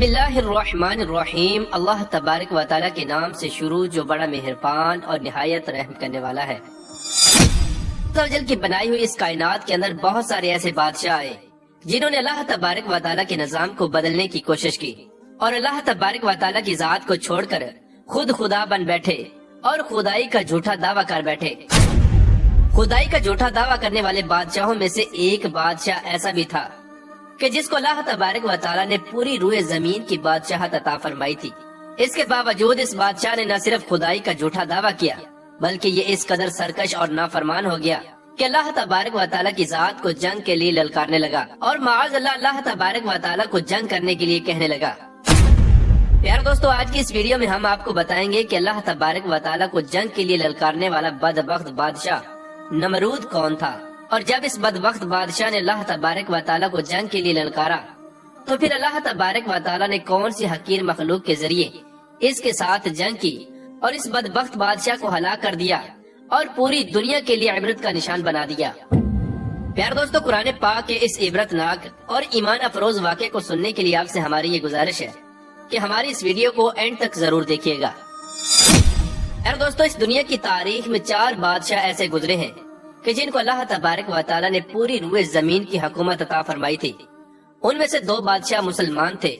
اللہ الرحمن الرحیم، اللہ تبارک و تعالیٰ کے نام سے شروع جو بڑا مہربان اور نہایت رحم کرنے والا ہے۔ اللہ کی بنائی ہوئی اس کائنات کے اندر بہت سارے ایسے بادشاہ آئے جنہوں نے اللہ تبارک و تعالیٰ کے نظام کو بدلنے کی کوشش کی اور اللہ تبارک و تعالیٰ کی ذات کو چھوڑ کر خود خدا بن بیٹھے اور خدائی کا جھوٹا دعویٰ کر بیٹھے۔ خدائی کا جھوٹا دعویٰ کرنے والے بادشاہوں میں سے ایک بادشاہ ایسا بھی تھا کہ جس کو اللہ تبارک و تعالیٰ نے پوری روئے زمین کی بادشاہت عطا فرمائی تھی۔ اس کے باوجود اس بادشاہ نے نہ صرف خدائی کا جھوٹا دعویٰ کیا بلکہ یہ اس قدر سرکش اور نافرمان ہو گیا کہ اللہ تبارک و تعالیٰ کی ذات کو جنگ کے لیے للکارنے لگا اور معاذ اللہ تبارک و تعالیٰ کو جنگ کرنے کے لیے کہنے لگا۔ پیارے دوستو، آج کی اس ویڈیو میں ہم آپ کو بتائیں گے کہ اللہ تبارک و تعالیٰ کو جنگ کے لیے للکارنے والا بدبخت بادشاہ نمرود کون تھا، اور جب اس بدبخت بادشاہ نے اللہ تبارک و تعالیٰ کو جنگ کے لیے للکارا تو پھر اللہ تبارک و تعالیٰ نے کون سی حقیر مخلوق کے ذریعے اس کے ساتھ جنگ کی اور اس بدبخت بادشاہ کو ہلاک کر دیا اور پوری دنیا کے لیے عبرت کا نشان بنا دیا۔ پیارے دوستو، قرآن پاک کے اس عبرت ناک اور ایمان افروز واقعے کو سننے کے لیے آپ سے ہماری یہ گزارش ہے کہ ہماری اس ویڈیو کو اینڈ تک ضرور دیکھیے گا۔ پیارے دوستو، اس دنیا کی تاریخ میں 4 بادشاہ ایسے گزرے ہیں کہ جن کو اللہ تبارک و تعالیٰ نے پوری روئے زمین کی حکومت عطا فرمائی تھی۔ ان میں سے 2 بادشاہ مسلمان تھے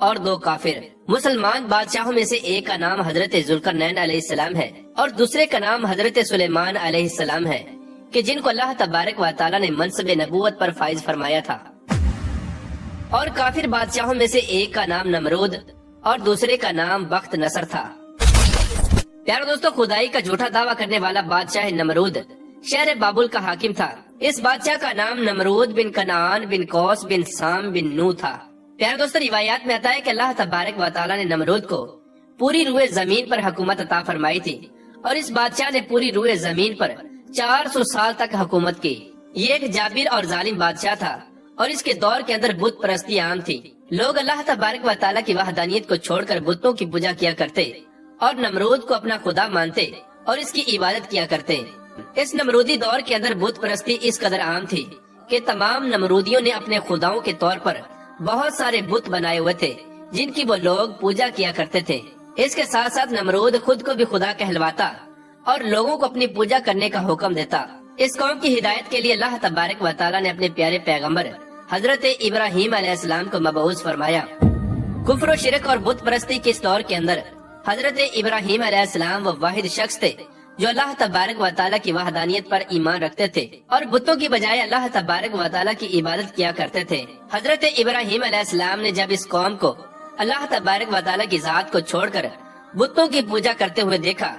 اور 2 کافر۔ مسلمان بادشاہوں میں سے ایک کا نام حضرت ذوالقرنین علیہ السلام ہے اور دوسرے کا نام حضرت سلیمان علیہ السلام ہے کہ جن کو اللہ تبارک و تعالیٰ نے منصب نبوت پر فائز فرمایا تھا۔ اور کافر بادشاہوں میں سے ایک کا نام نمرود اور دوسرے کا نام بخت نصر تھا۔ پیارے دوستو، خدائی کا جھوٹا دعویٰ کرنے والا بادشاہ نمرود شہر بابل کا حاکم تھا۔ اس بادشاہ کا نام نمرود بن کنعان بن کوس بن سام بن نو تھا۔ پیارے دوستو، روایات میں آتا ہے کہ اللہ تبارک و تعالیٰ نے نمرود کو پوری روئے زمین پر حکومت عطا فرمائی تھی اور اس بادشاہ نے پوری روئے زمین پر 400 سال تک حکومت کی۔ یہ ایک جابر اور ظالم بادشاہ تھا اور اس کے دور کے اندر بت پرستی عام تھی۔ لوگ اللہ تبارک و تعالیٰ کی وحدانیت کو چھوڑ کر بتوں کی پوجا کیا کرتے اور نمرود کو اپنا خدا مانتے اور اس کی عبادت کیا کرتے۔ اس نمرودی دور کے اندر بت پرستی اس قدر عام تھی کہ تمام نمرودیوں نے اپنے خداؤں کے طور پر بہت سارے بت بنائے ہوئے تھے جن کی وہ لوگ پوجا کیا کرتے تھے۔ اس کے ساتھ ساتھ نمرود خود کو بھی خدا کہلواتا اور لوگوں کو اپنی پوجا کرنے کا حکم دیتا۔ اس قوم کی ہدایت کے لیے اللہ تبارک و تعالیٰ نے اپنے پیارے پیغمبر حضرت ابراہیم علیہ السلام کو مبعوث فرمایا۔ کفر و شرک اور بت پرستی کے اس دور کے اندر حضرت ابراہیم علیہ السلام وہ واحد شخص تھے جو اللہ تبارک و تعالیٰ کی وحدانیت پر ایمان رکھتے تھے اور بتوں کی بجائے اللہ تبارک و تعالیٰ کی عبادت کیا کرتے تھے۔ حضرت ابراہیم علیہ السلام نے جب اس قوم کو اللہ تبارک و تعالیٰ کی ذات کو چھوڑ کر بتوں کی پوجا کرتے ہوئے دیکھا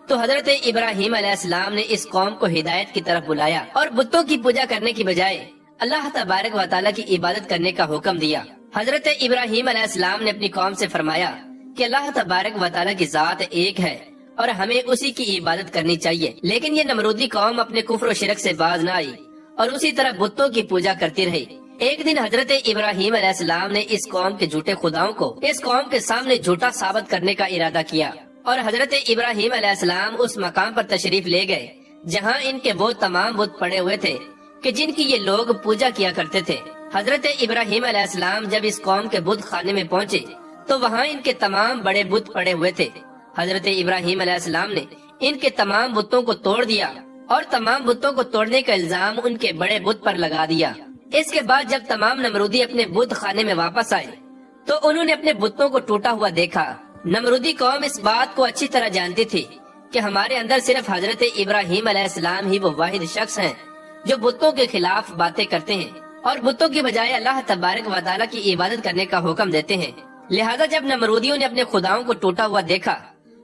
تو حضرت ابراہیم علیہ السلام نے اس قوم کو ہدایت کی طرف بلایا اور بتوں کی پوجا کرنے کی بجائے اللہ تبارک و تعالیٰ کی عبادت کرنے کا حکم دیا۔ حضرت ابراہیم علیہ السلام نے اپنی قوم سے فرمایا کہ اللہ تبارک و تعالیٰ کی ذات ایک ہے اور ہمیں اسی کی عبادت کرنی چاہیے، لیکن یہ نمرودی قوم اپنے کفر و شرک سے باز نہ آئی اور اسی طرح بتوں کی پوجا کرتی رہی۔ ایک دن حضرت ابراہیم علیہ السلام نے اس قوم کے جھوٹے خداؤں کو اس قوم کے سامنے جھوٹا ثابت کرنے کا ارادہ کیا اور حضرت ابراہیم علیہ السلام اس مقام پر تشریف لے گئے جہاں ان کے وہ تمام بت پڑے ہوئے تھے کہ جن کی یہ لوگ پوجا کیا کرتے تھے۔ حضرت ابراہیم علیہ السلام جب اس قوم کے بت خانے میں پہنچے تو وہاں ان کے تمام بڑے بت پڑے ہوئے تھے۔ حضرت ابراہیم علیہ السلام نے ان کے تمام بتوں کو توڑ دیا اور تمام بتوں کو توڑنے کا الزام ان کے بڑے بت پر لگا دیا۔ اس کے بعد جب تمام نمرودی اپنے بت خانے میں واپس آئے تو انہوں نے اپنے بتوں کو ٹوٹا ہوا دیکھا۔ نمرودی قوم اس بات کو اچھی طرح جانتی تھی کہ ہمارے اندر صرف حضرت ابراہیم علیہ السلام ہی وہ واحد شخص ہیں جو بتوں کے خلاف باتیں کرتے ہیں اور بتوں کی بجائے اللہ تبارک و تعالیٰ کی عبادت کرنے کا حکم دیتے ہیں۔ لہذا جب نمرودیوں نے اپنے خداؤں کو ٹوٹا ہوا دیکھا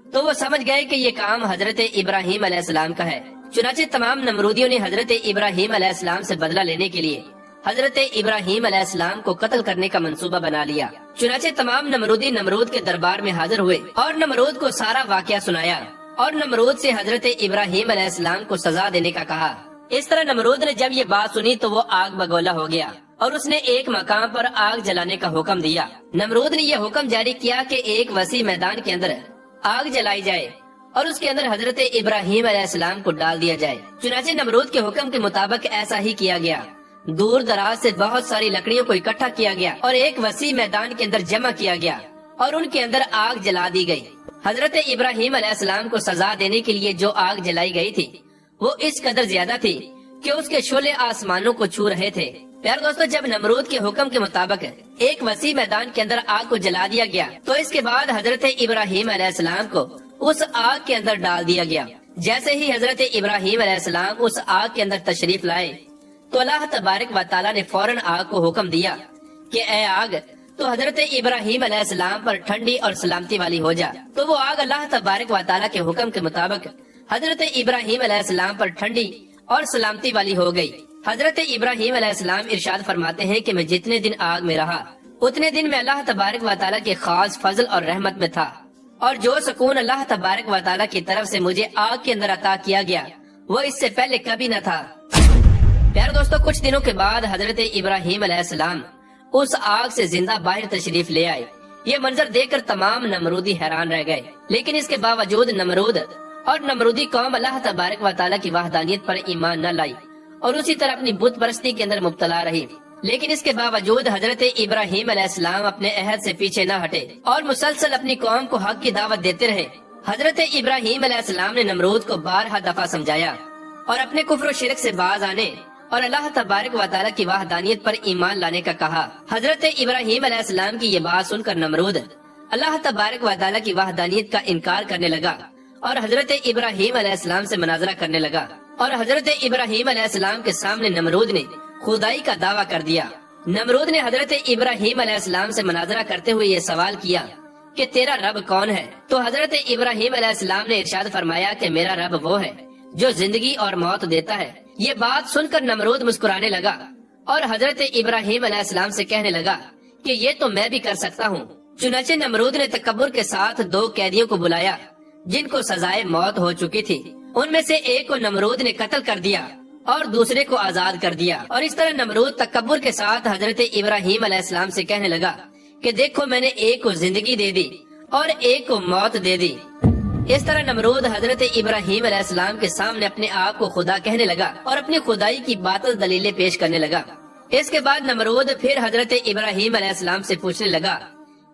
تو وہ سمجھ گئے کہ یہ کام حضرت ابراہیم علیہ السلام کا ہے۔ چنانچہ تمام نمرودیوں نے حضرت ابراہیم علیہ السلام سے بدلہ لینے کے لیے حضرت ابراہیم علیہ السلام کو قتل کرنے کا منصوبہ بنا لیا۔ چنانچہ تمام نمرودی نمرود کے دربار میں حاضر ہوئے اور نمرود کو سارا واقعہ سنایا اور نمرود سے حضرت ابراہیم علیہ السلام کو سزا دینے کا کہا۔ اس طرح نمرود نے جب یہ بات سنی تو وہ آگ بگولا ہو گیا اور اس نے ایک مقام پر آگ جلانے کا حکم دیا۔ نمرود نے یہ حکم جاری کیا کہ ایک وسیع میدان کے اندر آگ جلائی جائے اور اس کے اندر حضرت ابراہیم علیہ السلام کو ڈال دیا جائے۔ چنانچہ نمرود کے حکم کے مطابق ایسا ہی کیا گیا۔ دور دراز سے بہت ساری لکڑیوں کو اکٹھا کیا گیا اور ایک وسیع میدان کے اندر جمع کیا گیا اور ان کے اندر آگ جلا دی گئی۔ حضرت ابراہیم علیہ السلام کو سزا دینے کے لیے جو آگ جلائی گئی تھی وہ اس قدر زیادہ تھی کہ اس کے شعلے آسمانوں کو چھو رہے تھے۔ پیارے دوستو، جب نمرود کے حکم کے مطابق ایک وسیع میدان کے اندر آگ کو جلا دیا گیا تو اس کے بعد حضرت ابراہیم علیہ السلام کو اس آگ کے اندر ڈال دیا گیا۔ جیسے ہی حضرت ابراہیم علیہ السلام اس آگ کے اندر تشریف لائے تو اللہ تبارک و تعالیٰ نے فوراً آگ کو حکم دیا کہ اے آگ تو حضرت ابراہیم علیہ السلام پر ٹھنڈی اور سلامتی والی ہو جا۔ تو وہ آگ اللہ تبارک و تعالیٰ کے حکم کے مطابق حضرت ابراہیم علیہ السلام پر ٹھنڈی اور سلامتی والی ہو گئی۔ حضرت ابراہیم علیہ السلام ارشاد فرماتے ہیں کہ میں جتنے دن آگ میں رہا اتنے دن میں اللہ تبارک و تعالیٰ کے خاص فضل اور رحمت میں تھا، اور جو سکون اللہ تبارک و تعالیٰ کی طرف سے مجھے آگ کے اندر عطا کیا گیا وہ اس سے پہلے کبھی نہ تھا۔ پیارے دوستو، کچھ دنوں کے بعد حضرت ابراہیم علیہ السلام اس آگ سے زندہ باہر تشریف لے آئے۔ یہ منظر دیکھ کر تمام نمرودی حیران رہ گئے، لیکن اس کے باوجود نمرود اور نمرودی قوم اللہ تبارک و تعالیٰ کی وحدانیت پر ایمان نہ لائی اور اسی طرح اپنی بت پرستی کے اندر مبتلا رہی۔ لیکن اس کے باوجود حضرت ابراہیم علیہ السلام اپنے عہد سے پیچھے نہ ہٹے اور مسلسل اپنی قوم کو حق کی دعوت دیتے رہے۔ حضرت ابراہیم علیہ السلام نے نمرود کو بارہا دفعہ سمجھایا اور اپنے کفر و شرک سے باز آنے اور اللہ تبارک و تعالیٰ کی وحدانیت پر ایمان لانے کا کہا۔ حضرت ابراہیم علیہ السلام کی یہ بات سن کر نمرود اللہ تبارک و تعالیٰ کی وحدانیت کا انکار کرنے لگا اور حضرت ابراہیم علیہ السلام سے مناظرہ کرنے لگا، اور حضرت ابراہیم علیہ السلام کے سامنے نمرود نے خدائی کا دعویٰ کر دیا۔ نمرود نے حضرت ابراہیم علیہ السلام سے مناظرہ کرتے ہوئے یہ سوال کیا کہ تیرا رب کون ہے؟ تو حضرت ابراہیم علیہ السلام نے ارشاد فرمایا کہ میرا رب وہ ہے جو زندگی اور موت دیتا ہے۔ یہ بات سن کر نمرود مسکرانے لگا اور حضرت ابراہیم علیہ السلام سے کہنے لگا کہ یہ تو میں بھی کر سکتا ہوں۔ چنانچہ نمرود نے تکبر کے ساتھ 2 قیدیوں کو بلایا جن کو سزائے موت ہو چکی تھی۔ ان میں سے ایک کو نمرود نے قتل کر دیا اور دوسرے کو آزاد کر دیا، اور اس طرح نمرود تکبر کے ساتھ حضرت ابراہیم علیہ السلام سے کہنے لگا کہ دیکھو میں نے ایک کو زندگی دے دی اور ایک کو موت دے دی۔ اس طرح نمرود حضرت ابراہیم علیہ السلام کے سامنے اپنے آپ کو خدا کہنے لگا اور اپنی خدائی کی باطل دلیلیں پیش کرنے لگا۔ اس کے بعد نمرود پھر حضرت ابراہیم علیہ السلام سے پوچھنے لگا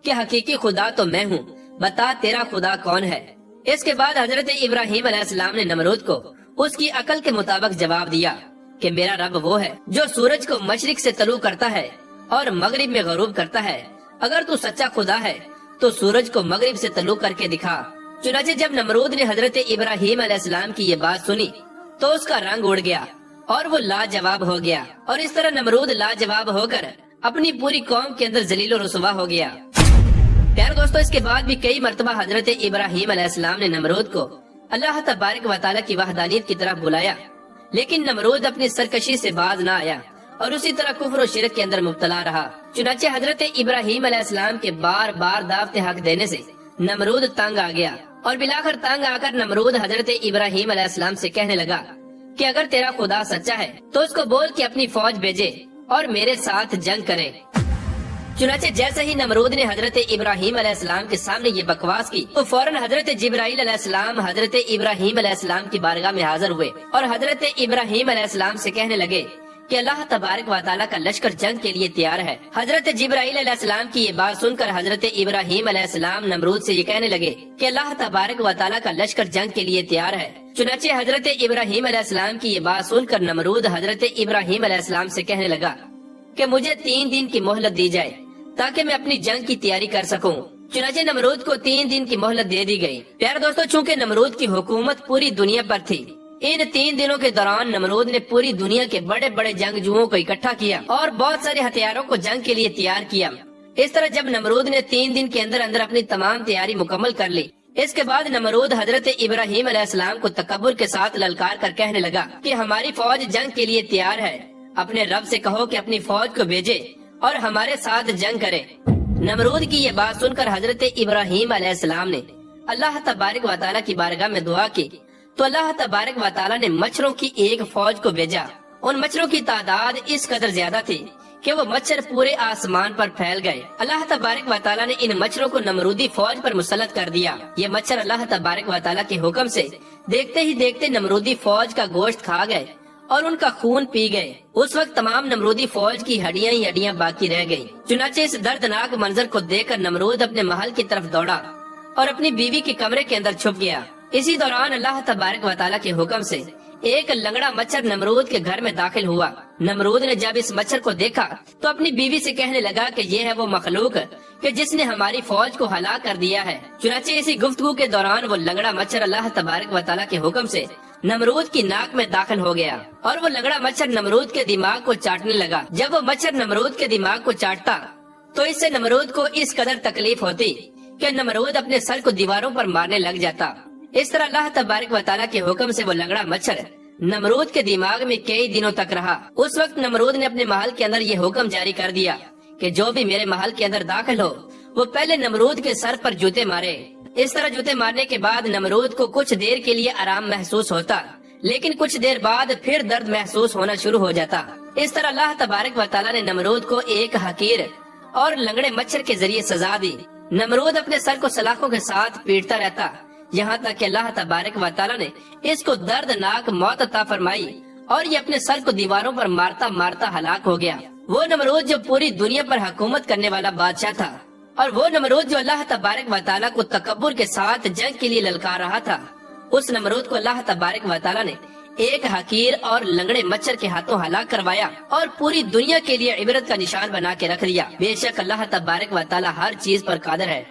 کہ حقیقی خدا تو میں ہوں، بتا تیرا خدا کون ہے؟ اس کے بعد حضرت ابراہیم علیہ السلام نے نمرود کو اس کی عقل کے مطابق جواب دیا کہ میرا رب وہ ہے جو سورج کو مشرق سے طلوع کرتا ہے اور مغرب میں غروب کرتا ہے۔ اگر تو سچا خدا ہے تو سورج کو مغرب سے طلوع کر کے دکھا۔ چنانچہ جب نمرود نے حضرت ابراہیم علیہ السلام کی یہ بات سنی تو اس کا رنگ اڑ گیا اور وہ لاجواب ہو گیا، اور اس طرح نمرود لاجواب ہو کر اپنی پوری قوم کے اندر ذلیل و رسوا ہو گیا۔ پیارے دوستو، اس کے بعد بھی کئی مرتبہ حضرت ابراہیم علیہ السلام نے نمرود کو اللہ تبارک و تعالیٰ کی وحدانیت کی طرف بلایا، لیکن نمرود اپنی سرکشی سے باز نہ آیا اور اسی طرح کفر و شرک کے اندر مبتلا رہا۔ چنانچہ حضرت ابراہیم علیہ السلام کے بار بار دعوت حق دینے سے نمرود تنگ آ گیا، اور بلاخر تنگ آ کر نمرود حضرت ابراہیم علیہ السلام سے کہنے لگا کہ اگر تیرا خدا سچا ہے تو اس کو بول کہ اپنی فوج بھیجے اور میرے ساتھ جنگ کرے۔ چنانچہ جیسے ہی نمرود نے حضرت ابراہیم علیہ السلام کے سامنے یہ بکواس کی تو فوراً حضرت جبرائیل علیہ السلام حضرت ابراہیم علیہ السلام کی بارگاہ میں حاضر ہوئے اور حضرت ابراہیم علیہ السلام سے کہنے لگے کہ اللہ تبارک و تعالیٰ کا لشکر جنگ کے لیے تیار ہے۔ حضرت جبرائیل علیہ السلام کی یہ بات سن کر حضرت ابراہیم علیہ السلام نمرود سے یہ کہنے لگے کہ اللہ تبارک و تعالیٰ کا لشکر جنگ کے لیے تیار ہے۔ چنانچہ حضرت ابراہیم علیہ السلام کی یہ بات سن کر نمرود حضرت ابراہیم علیہ السلام سے کہنے لگا کہ مجھے 3 دن کی مہلت دی جائے تاکہ میں اپنی جنگ کی تیاری کر سکوں۔ چنانچہ نمرود کو 3 دن کی مہلت دے دی گئی۔ پیارے دوستو، چونکہ نمرود کی حکومت پوری دنیا پر تھی، ان 3 دنوں کے دوران نمرود نے پوری دنیا کے بڑے بڑے جنگجوؤں کو اکٹھا کیا اور بہت سارے ہتھیاروں کو جنگ کے لیے تیار کیا۔ اس طرح جب نمرود نے 3 دن کے اندر اندر اپنی تمام تیاری مکمل کر لی، اس کے بعد نمرود حضرت ابراہیم علیہ السلام کو تکبر کے ساتھ للکار کر کہنے لگا کہ ہماری فوج جنگ کے لیے تیار ہے، اپنے رب سے کہو کہ اپنی فوج کو بھیجے اور ہمارے ساتھ جنگ کرے۔ نمرود کی یہ بات سن کر حضرت ابراہیم علیہ السلام نے اللہ تبارک و تعالیٰ کی بارگاہ میں دعا کی تو اللہ تبارک و تعالیٰ نے مچھروں کی ایک فوج کو بھیجا۔ ان مچھروں کی تعداد اس قدر زیادہ تھی کہ وہ مچھر پورے آسمان پر پھیل گئے۔ اللہ تبارک و تعالیٰ نے ان مچھروں کو نمرودی فوج پر مسلط کر دیا۔ یہ مچھر اللہ تبارک و تعالیٰ کے حکم سے دیکھتے ہی دیکھتے نمرودی فوج کا گوشت کھا گئے اور ان کا خون پی گئے۔ اس وقت تمام نمرودی فوج کی ہڈیاں ہی ہڈیاں باقی رہ گئیں۔ چنانچہ اس دردناک منظر کو دیکھ کر نمرود اپنے محل کی طرف دوڑا اور اپنی بیوی کے کمرے کے اندر چھپ گیا۔ اسی دوران اللہ تبارک و تعالیٰ کے حکم سے ایک لنگڑا مچھر نمرود کے گھر میں داخل ہوا۔ نمرود نے جب اس مچھر کو دیکھا تو اپنی بیوی سے کہنے لگا کہ یہ ہے وہ مخلوق کہ جس نے ہماری فوج کو ہلاک کر دیا ہے۔ چنانچہ اسی گفتگو کے دوران وہ لنگڑا مچھر اللہ تبارک و تعالیٰ کے حکم سے نمرود کی ناک میں داخل ہو گیا اور وہ لنگڑا مچھر نمرود کے دماغ کو چاٹنے لگا۔ جب وہ مچھر نمرود کے دماغ کو چاٹتا تو اس سے نمرود کو اس قدر تکلیف ہوتی کہ نمرود اپنے سر کو دیواروں پر مارنے لگ جاتا۔ اس طرح اللہ تبارک و تعالیٰ کے حکم سے وہ لنگڑا مچھر نمرود کے دماغ میں کئی دنوں تک رہا۔ اس وقت نمرود نے اپنے محل کے اندر یہ حکم جاری کر دیا کہ جو بھی میرے محل کے اندر داخل ہو وہ پہلے نمرود کے سر پر جوتے مارے۔ اس طرح جوتے مارنے کے بعد نمرود کو کچھ دیر کے لیے آرام محسوس ہوتا، لیکن کچھ دیر بعد پھر درد محسوس ہونا شروع ہو جاتا۔ اس طرح اللہ تبارک و تعالیٰ نے نمرود کو ایک حقیر اور لنگڑے مچھر کے ذریعے سزا دی۔ نمرود اپنے سر کو سلاخوں کے ساتھ پیٹتا رہتا، یہاں تک کہ اللہ تبارک و تعالیٰ نے اس کو دردناک موت عطا فرمائی اور یہ اپنے سر کو دیواروں پر مارتا مارتا ہلاک ہو گیا۔ وہ نمرود جو پوری دنیا پر حکومت کرنے والا بادشاہ تھا، اور وہ نمرود جو اللہ تبارک و تعالیٰ کو تکبر کے ساتھ جنگ کے لیے للکار رہا تھا، اس نمرود کو اللہ تبارک و تعالیٰ نے ایک حقیر اور لنگڑے مچھر کے ہاتھوں ہلاک کروایا اور پوری دنیا کے لیے عبرت کا نشان بنا کے رکھ دیا۔ بے شک اللہ تبارک و تعالیٰ ہر چیز پر قادر ہے۔